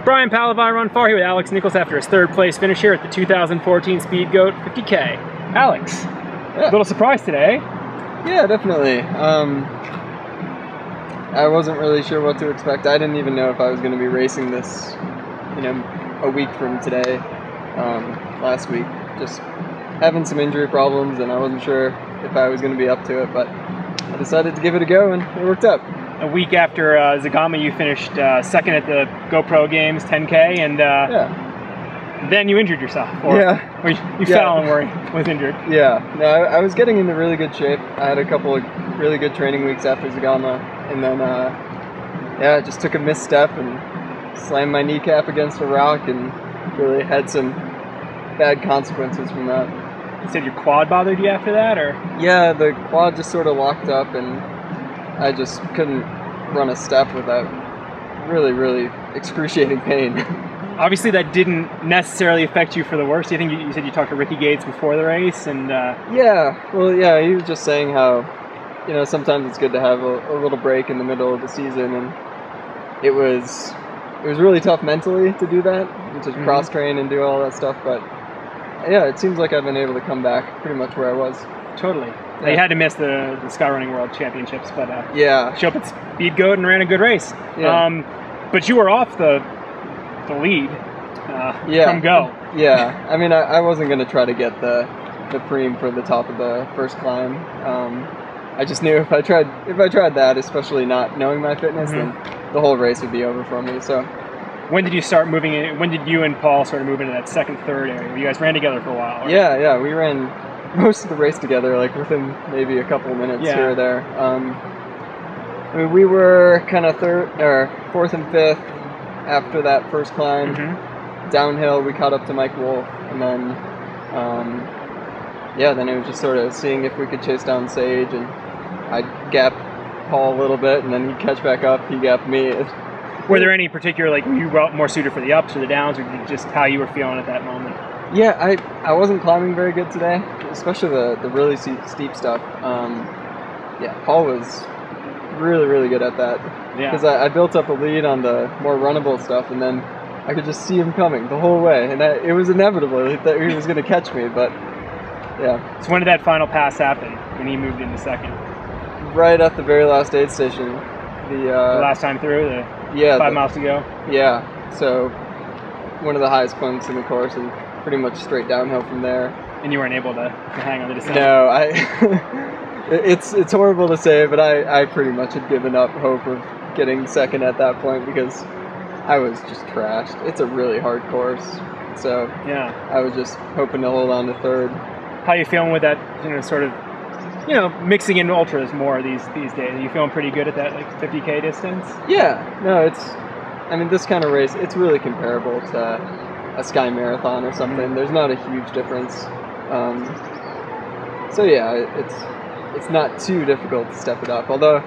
Brian Palavine Run Far here with Alex Nichols after his third place finish here at the 2014 Speedgoat 50k. Alex, a little surprise today. Yeah, definitely. I wasn't really sure what to expect. I didn't even know if I was going to be racing this, a week from today. Last week, just having some injury problems, and I wasn't sure if I was going to be up to it, but I decided to give it a go, and it worked out. A week after Zagama, you finished second at the GoPro Games 10K, and then you injured yourself. Or you fell and was injured. Yeah, no, I was getting into really good shape. I had a couple of really good training weeks after Zagama, and then I just took a misstep and slammed my kneecap against a rock, and really had some bad consequences from that. You said your quad bothered you after that, or? Yeah, the quad just sort of locked up, and I just couldn't run a step without really excruciating pain. Obviously that didn't necessarily affect you for the worst. You think you said you talked to Ricky Gates before the race, and yeah, he was just saying how, sometimes it's good to have a little break in the middle of the season, and it was really tough mentally to do that, to cross train and do all that stuff, but yeah, it seems like I've been able to come back pretty much where I was. Totally. Yeah. You had to miss the Skyrunning World Championships, but show up at Speedgoat and ran a good race. Yeah. But you were off the lead from go. Yeah, I mean, I wasn't going to try to get the preem for the top of the first climb. I just knew if I tried that, especially not knowing my fitness, then the whole race would be over for me. So, when did you start moving in? When did you and Paul sort of move into that second, third area? You guys ran together for a while, right? Yeah, we ran most of the race together, like within maybe a couple of minutes here or there. I mean, we were kind of fourth and fifth after that first climb. Downhill, we caught up to Mike Wolf, and then then it was just sort of seeing if we could chase down Sage, and I'd gap Paul a little bit, and then he'd catch back up, he gapped me. Were there any particular, were you more suited for the ups or the downs, or just how you were feeling at that moment? Yeah, I wasn't climbing very good today, especially the really steep stuff. Paul was really good at that. Yeah. Because I built up a lead on the more runnable stuff, and then I could just see him coming the whole way, and it was inevitable that he was going to catch me, but yeah. So when did that final pass happen, when he moved into second? Right at the very last aid station. The last time through, 5 miles to go? Yeah, so one of the highest points in the course, and pretty much straight downhill from there. And you weren't able to hang on the descent? No, it's horrible to say, but I pretty much had given up hope of getting second at that point, because I was just trashed. It's a really hard course, so I was just hoping to hold on to third. How you feeling with that, mixing in ultras more these days? Are you feeling pretty good at that 50k distance? Yeah, no, this kind of race, it's really comparable to a Sky Marathon or something. There's not a huge difference. So yeah, it's not too difficult to step it up. Although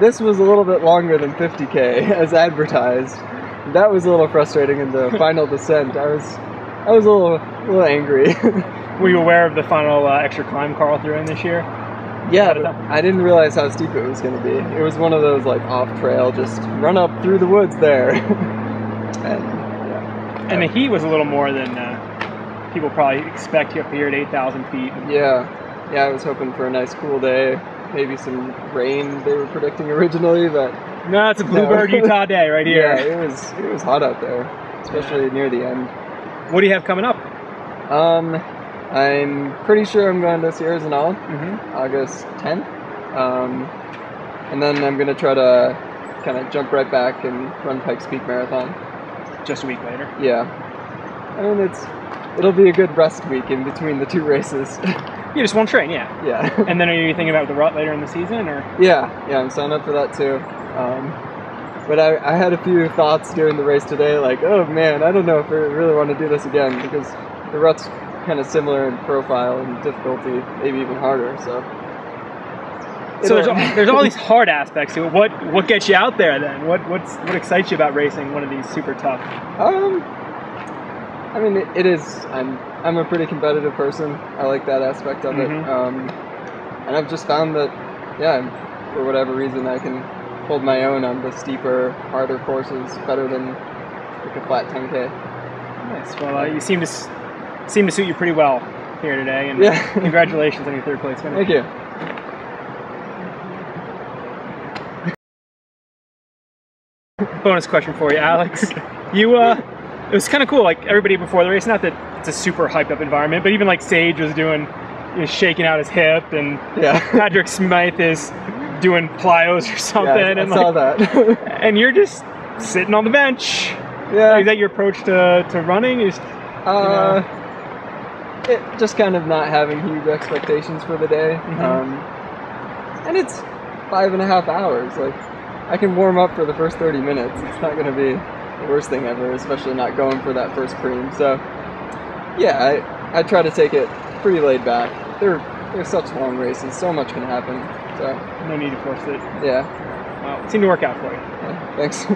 this was a little bit longer than 50k as advertised. That was a little frustrating in the final descent. I was a little angry. Were you aware of the final extra climb Carl threw in this year? Yeah, but I didn't realize how steep it was going to be. It was one of those off trail, just run up through the woods there. And the heat was a little more than people probably expect you up here at 8,000 feet. Yeah, I was hoping for a nice cool day, maybe some rain they were predicting originally, but no, it's a Bluebird Utah day right here. Yeah, it was hot out there, especially near the end. What do you have coming up? I'm pretty sure I'm going to Sierra Zinal, August 10th, and then I'm going to try to kind of jump right back and run Pikes Peak Marathon. Just a week later? Yeah. I mean, it'll be a good rest week in between the two races. You just won't train, yeah. Yeah. And then are you thinking about the rut later in the season, or? Yeah, I'm signed up for that too. But I had a few thoughts during the race today, oh man, I don't know if I really want to do this again, because the rut's kind of similar in profile and difficulty, maybe even harder, so. So there's all these hard aspects to it. What gets you out there then? What excites you about racing one of these super tough? I mean, it is. I'm a pretty competitive person. I like that aspect of it. And I've just found that, for whatever reason, I can hold my own on the steeper, harder courses better than like a flat 10K. Nice. Well, you seem to suit you pretty well here today, and congratulations on your 3rd place finish. Thank you. Bonus question for you, Alex. You, it was kind of cool. Like everybody before the race, not that it's a super hyped up environment, but even like Sage was doing, shaking out his hip, and Patrick Smythe is doing plyos or something. Yeah, I saw that. And you're just sitting on the bench. Yeah. Is that your approach to running? It just kind of not having huge expectations for the day. And it's 5.5 hours. Like, I can warm up for the first 30 minutes. It's not going to be the worst thing ever, especially not going for that first cream. So, yeah, I try to take it pretty laid back. They're such long races. So much can happen. So no need to force it. Yeah. Well, it seemed to work out for you. Yeah, thanks.